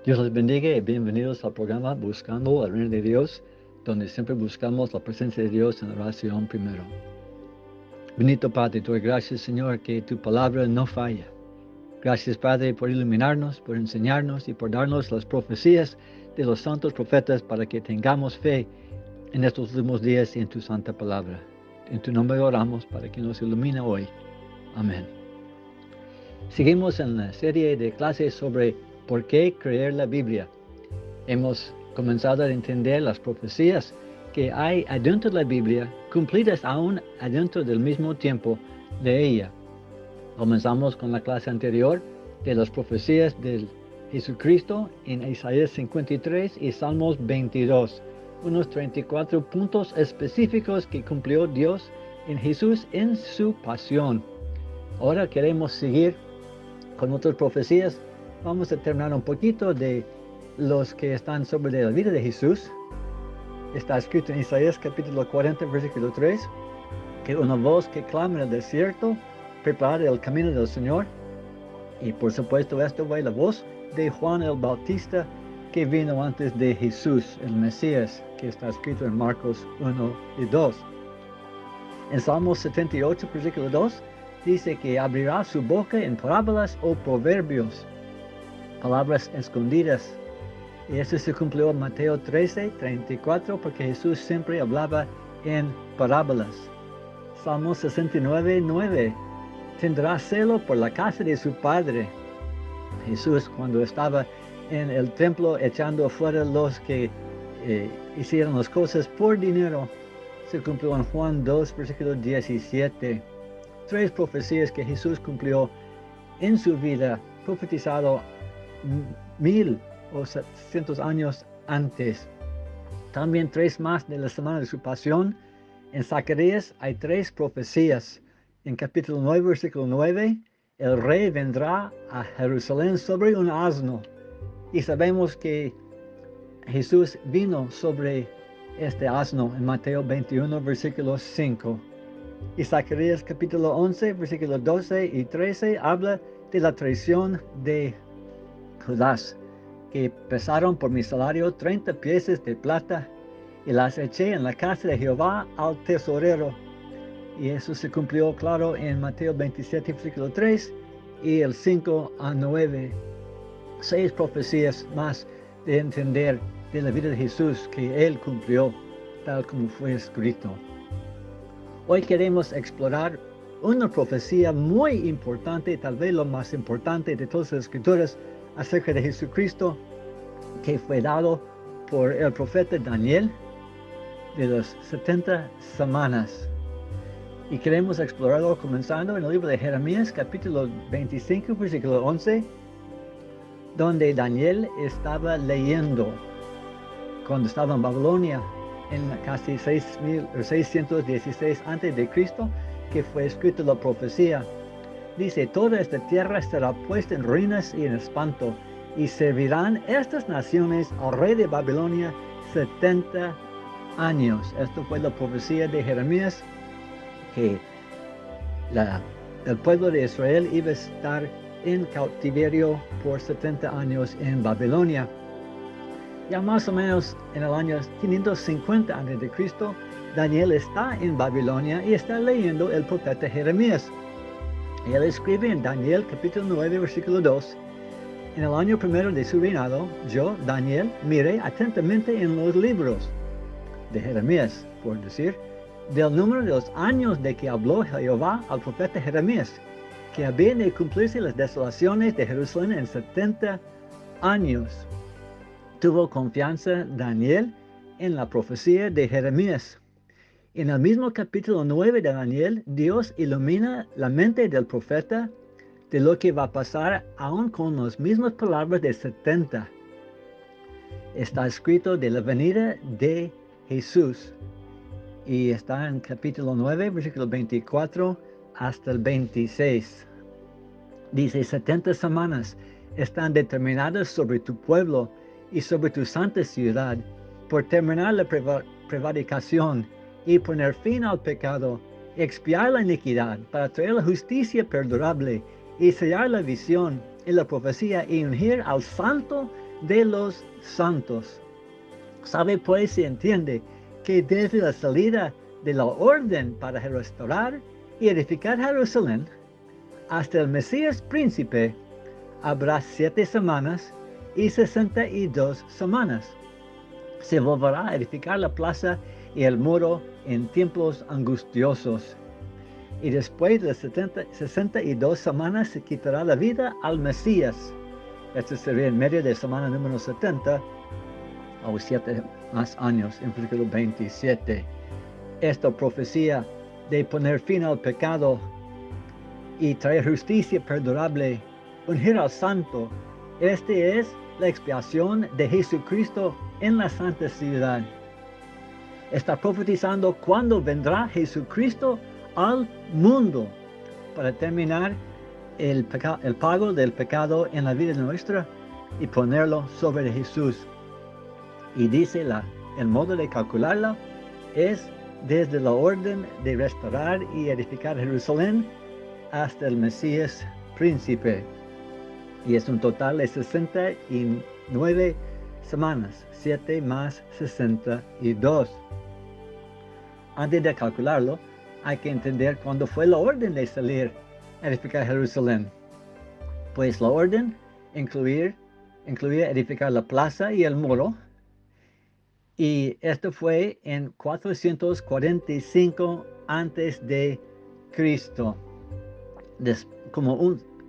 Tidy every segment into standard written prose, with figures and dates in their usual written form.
Dios les bendiga y bienvenidos al programa Buscando el Reino de Dios, donde siempre buscamos la presencia de Dios en oración primero. Bendito Padre, te doy gracias, Señor, que tu palabra no falla. Gracias, Padre, por iluminarnos, por enseñarnos y por darnos las profecías de los santos profetas para que tengamos fe en estos últimos días y en tu santa palabra. En tu nombre oramos para que nos ilumine hoy. Amén. Seguimos en la serie de clases sobre por qué creer la Biblia. Hemos comenzado a entender las profecías que hay adentro de la Biblia, cumplidas aún adentro del mismo tiempo de ella. Comenzamos con la clase anterior de las profecías de Jesucristo en Isaías 53 y Salmos 22, unos 34 puntos específicos que cumplió Dios en Jesús en su pasión. Ahora queremos seguir con otras profecías. Vamos a terminar un poquito de los que están sobre la vida de Jesús. Está escrito en Isaías capítulo 40, versículo 3, que una voz que clama en el desierto, prepara el camino del Señor. Y por supuesto esto fue la voz de Juan el Bautista, que vino antes de Jesús, el Mesías, que está escrito en Marcos 1 y 2. En Salmos 78, versículo 2, dice que abrirá su boca en parábolas o proverbios, palabras escondidas. Y eso se cumplió en Mateo 13, 34, porque Jesús siempre hablaba en parábolas. Salmo 69, 9. Tendrá celo por la casa de su padre. Jesús, cuando estaba en el templo echando afuera los que hicieron las cosas por dinero, se cumplió en Juan 2, versículo 17. Tres profecías que Jesús cumplió en su vida, profetizado 1000 o 700 años antes. También tres más de la semana de su pasión. En Zacarías hay tres profecías. En capítulo 9, versículo 9, el rey vendrá a Jerusalén sobre un asno. Y sabemos que Jesús vino sobre este asno en Mateo 21, versículo 5. Y Zacarías capítulo 11, versículo 12 y 13 habla de la traición de Judas, que pesaron por mi salario 30 piezas de plata y las eché en la casa de Jehová al tesorero. Y eso se cumplió, claro, en Mateo 27, versículo 3 y el 5 a 9. 6 profecías más de entender de la vida de Jesús que Él cumplió, tal como fue escrito. Hoy queremos explorar una profecía muy importante, tal vez lo más importante de todas las escrituras, acerca de Jesucristo, que fue dado por el profeta Daniel, de las 70 semanas. Y queremos explorarlo comenzando en el libro de Jeremías, capítulo 25, versículo 11, donde Daniel estaba leyendo cuando estaba en Babilonia, en casi 616 a.C., que fue escrita la profecía. Dice, toda esta tierra será puesta en ruinas y en espanto, y servirán estas naciones al rey de Babilonia 70 años. Esto fue la profecía de Jeremías, que el pueblo de Israel iba a estar en cautiverio por 70 años en Babilonia. Ya más o menos en el año 550 a.C., Daniel está en Babilonia y está leyendo el profeta Jeremías. Y él escribe en Daniel capítulo 9, versículo 2, en el año primero de su reinado, yo, Daniel, miré atentamente en los libros de Jeremías, por decir, del número de los años de que habló Jehová al profeta Jeremías, que habían de cumplirse las desolaciones de Jerusalén en 70 años. Tuvo confianza Daniel en la profecía de Jeremías. En el mismo capítulo 9 de Daniel, Dios ilumina la mente del profeta de lo que va a pasar aún con las mismas palabras de 70. Está escrito de la venida de Jesús. Y está en capítulo 9, versículo 24 hasta el 26. Dice, 70 semanas están determinadas sobre tu pueblo y sobre tu santa ciudad, por terminar la prevaricación y poner fin al pecado, expiar la iniquidad, para traer la justicia perdurable, y sellar la visión y la profecía, y ungir al santo de los santos. Sabe pues y entiende que desde la salida de la orden para restaurar y edificar Jerusalén hasta el Mesías príncipe habrá 7 semanas y 62 semanas. Se volverá a edificar la plaza y el muro en tiempos angustiosos. Y después de 62 semanas se quitará la vida al Mesías. Esto sería en medio de semana número 70 o 7 más años, en versículo 27. Esta profecía de poner fin al pecado y traer justicia perdurable, ungir al santo, este es la expiación de Jesucristo en la santa ciudad. Está profetizando cuando vendrá Jesucristo al mundo para terminar el pago del pecado en la vida nuestra y ponerlo sobre Jesús. Y dice el modo de calcularla es desde la orden de restaurar y edificar Jerusalén hasta el Mesías príncipe. Y es un total de 69 semanas, 7 más 62. Antes de calcularlo, hay que entender cuándo fue la orden de salir a edificar Jerusalén. Pues la orden incluía edificar la plaza y el muro. Y esto fue en 445 antes de Cristo. Como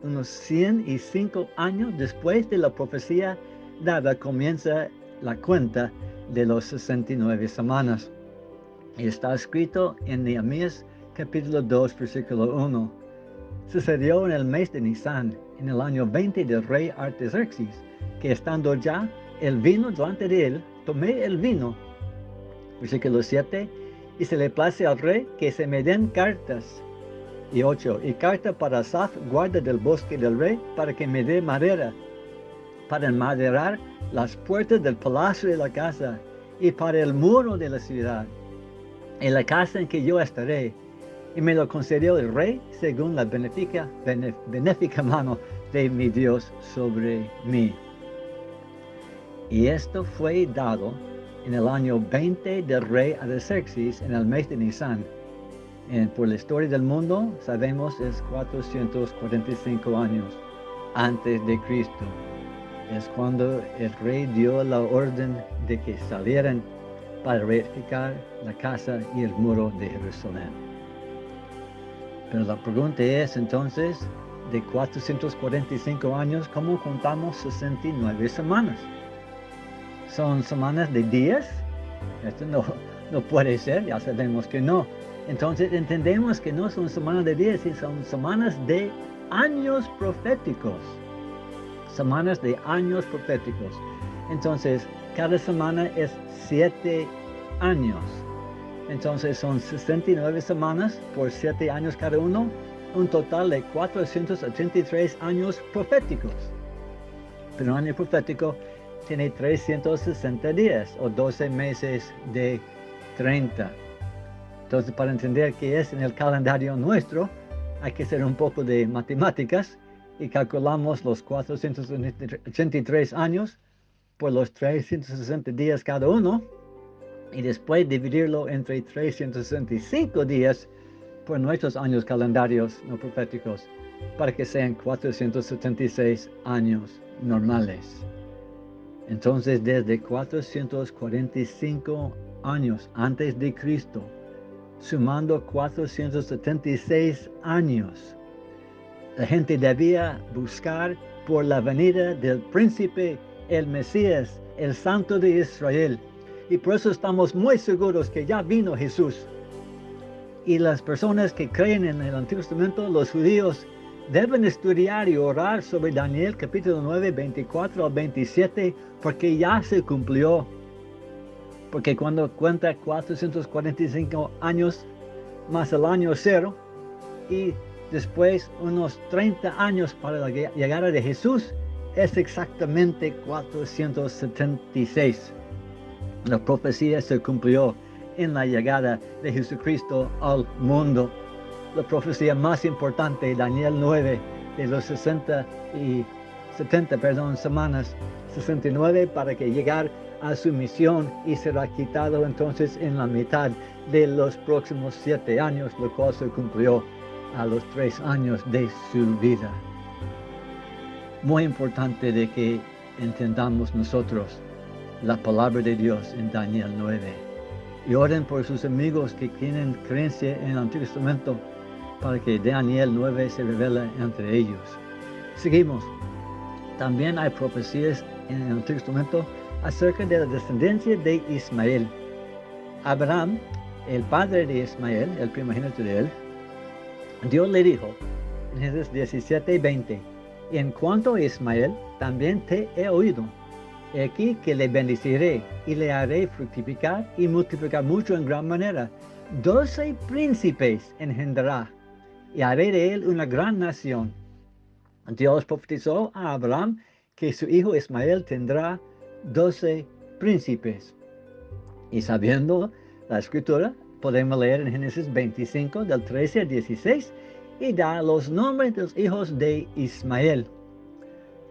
unos 105 años después de la profecía dada, comienza la cuenta de los 69 semanas. Y está escrito en Nehemías capítulo 2, versículo 1. Sucedió en el mes de Nisan, en el año 20 del rey Artaxerxes, que estando ya el vino delante de él, tomé el vino. Versículo 7. Y se le place al rey que se me den cartas. Y 8. Y carta para Asaf, guarda del bosque del rey, para que me dé madera, para enmaderar las puertas del palacio de la casa, y para el muro de la ciudad, en la casa en que yo estaré. Y me lo concedió el rey según la benéfica mano de mi Dios sobre mí. Y esto fue dado en el año 20 del rey Artaxerxes, en el mes de Nisan. Por la historia del mundo, sabemos, es 445 años antes de Cristo. Es cuando el rey dio la orden de que salieran para reedificar la casa y el muro de Jerusalén. Pero la pregunta es entonces, de 445 años, ¿cómo contamos 69 semanas? ¿Son semanas de días? Esto no puede ser, ya sabemos que no. Entonces entendemos que no son semanas de días, sino son semanas de años proféticos. Semanas de años proféticos. Entonces, cada semana es 7 años. Entonces son 69 semanas por 7 años cada uno, un total de 483 años proféticos. Pero un año profético tiene 360 días o 12 meses de 30. Entonces, para entender qué es en el calendario nuestro, hay que hacer un poco de matemáticas y calculamos los 483 años por los 360 días cada uno y después dividirlo entre 365 días por nuestros años calendarios no proféticos para que sean 476 años normales. Entonces, desde 445 años antes de Cristo, sumando 476 años, la gente debía buscar por la venida del príncipe, el Mesías, el Santo de Israel. Y por eso estamos muy seguros que ya vino Jesús. Y las personas que creen en el Antiguo Testamento, los judíos, deben estudiar y orar sobre Daniel capítulo 9, 24 al 27, porque ya se cumplió. Porque cuando cuenta 445 años más el año 0 y después unos 30 años para la llegada de Jesús, es exactamente 476. La profecía se cumplió en la llegada de Jesucristo al mundo. La profecía más importante, Daniel 9, de los 66 semanas, 69 para que llegar a su misión y será quitado entonces en la mitad de los próximos 7 años, lo cual se cumplió a los 3 años de su vida. Muy importante de que entendamos nosotros la palabra de Dios en Daniel 9. Y oren por sus amigos que tienen creencia en el Antiguo Testamento para que Daniel 9 se revele entre ellos. Seguimos. También hay profecías en el Antiguo Testamento acerca de la descendencia de Ismael. Abraham, el padre de Ismael, el primogénito de él, Dios le dijo en Génesis 17:20, en cuanto a Ismael, también te he oído. He aquí que le bendeciré y le haré fructificar y multiplicar mucho en gran manera. 12 príncipes engendrará y haré de él una gran nación. Dios profetizó a Abraham que su hijo Ismael tendrá 12 príncipes. Y sabiendo la escritura, podemos leer en Génesis 25, del 13 al 16, y da los nombres de los hijos de Ismael,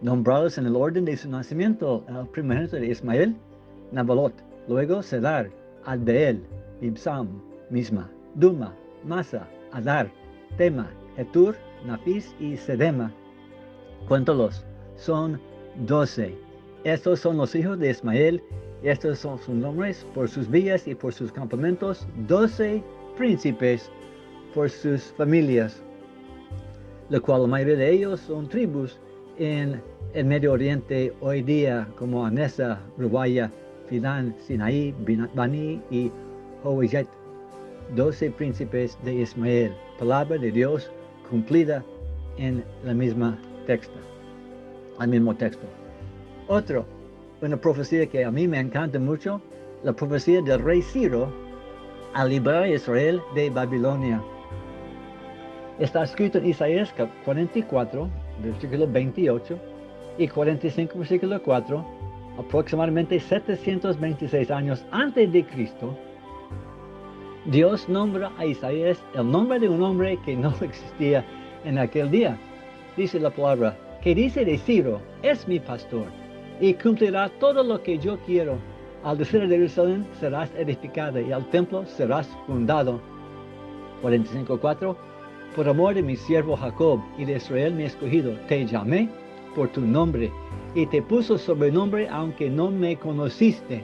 nombrados en el orden de su nacimiento. El primogénito de Ismael, Nabalot, luego Sedar, Adbeel, Ibsam, Misma, Duma, Masa, Adar, Tema, Etur, Nafis y Sedema. Cuéntalos, son 12. Estos son los hijos de Ismael, y estos son sus nombres por sus villas y por sus campamentos, 12 príncipes por sus familias, lo cual la mayoría de ellos son tribus en el Medio Oriente hoy día, como Anesa, Ruwaya, Fidan, Sinaí, Bani y Howijet. 12 príncipes de Ismael, palabra de Dios cumplida en la misma texto, al mismo texto. Una profecía que a mí me encanta mucho, la profecía del rey Ciro al liberar a Israel de Babilonia. Está escrito en Isaías 44, versículo 28 y 45, versículo 4, aproximadamente 726 años antes de Cristo. Dios nombra a Isaías el nombre de un hombre que no existía en aquel día. Dice la palabra, que dice de Ciro, es mi pastor, y cumplirá todo lo que yo quiero. Al decir de Jerusalén serás edificada, y al templo serás fundado. 45:4, por amor de mi siervo Jacob, y de Israel mi escogido, te llamé por tu nombre, y te puso sobrenombre aunque no me conociste.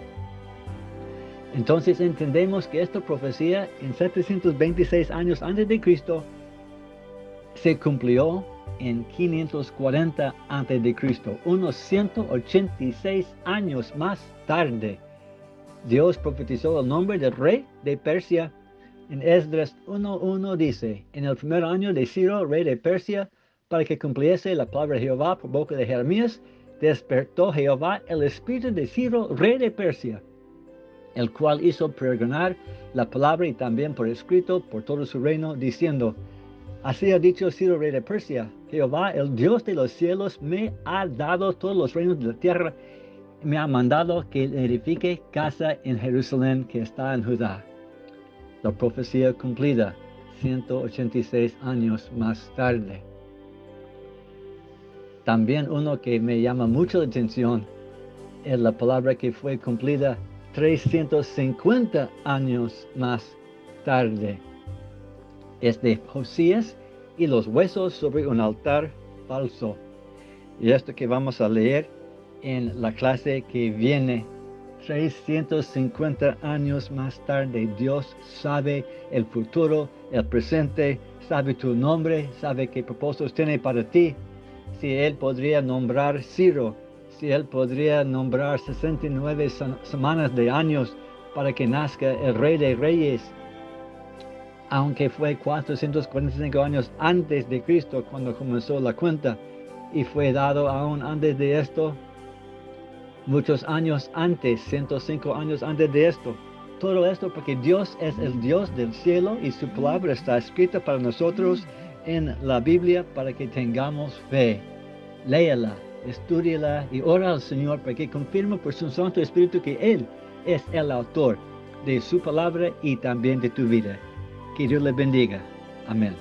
Entonces entendemos que esta profecía en 726 años antes de Cristo se cumplió en 540 antes de Cristo, unos 186 años más tarde. Dios profetizó el nombre del rey de Persia. En Esdras 1:1 dice, en el primer año de Ciro, rey de Persia, para que cumpliese la palabra de Jehová por boca de Jeremías, despertó Jehová el espíritu de Ciro, rey de Persia, el cual hizo pregonar la palabra y también por escrito por todo su reino, diciendo, así ha dicho Ciro, rey de Persia, Jehová, el Dios de los cielos, me ha dado todos los reinos de la tierra, y me ha mandado que edifique casa en Jerusalén que está en Judá. La profecía cumplida 186 años más tarde. También uno que me llama mucho la atención es la palabra que fue cumplida 350 años más tarde. Es de Josías y los huesos sobre un altar falso. Y esto que vamos a leer en la clase que viene, 350 años más tarde, Dios sabe el futuro, el presente, sabe tu nombre, sabe qué propósitos tiene para ti. Si Él podría nombrar Ciro, si Él podría nombrar 69 semanas de años para que nazca el Rey de Reyes, aunque fue 445 años antes de Cristo cuando comenzó la cuenta, y fue dado aún antes de esto, muchos años antes, 105 años antes de esto. Todo esto porque Dios es el Dios del cielo y su palabra está escrita para nosotros en la Biblia para que tengamos fe. Léala, estúdiala y ora al Señor para que confirme por su Santo Espíritu que Él es el autor de su palabra y también de tu vida. Que Dios le bendiga. Amén.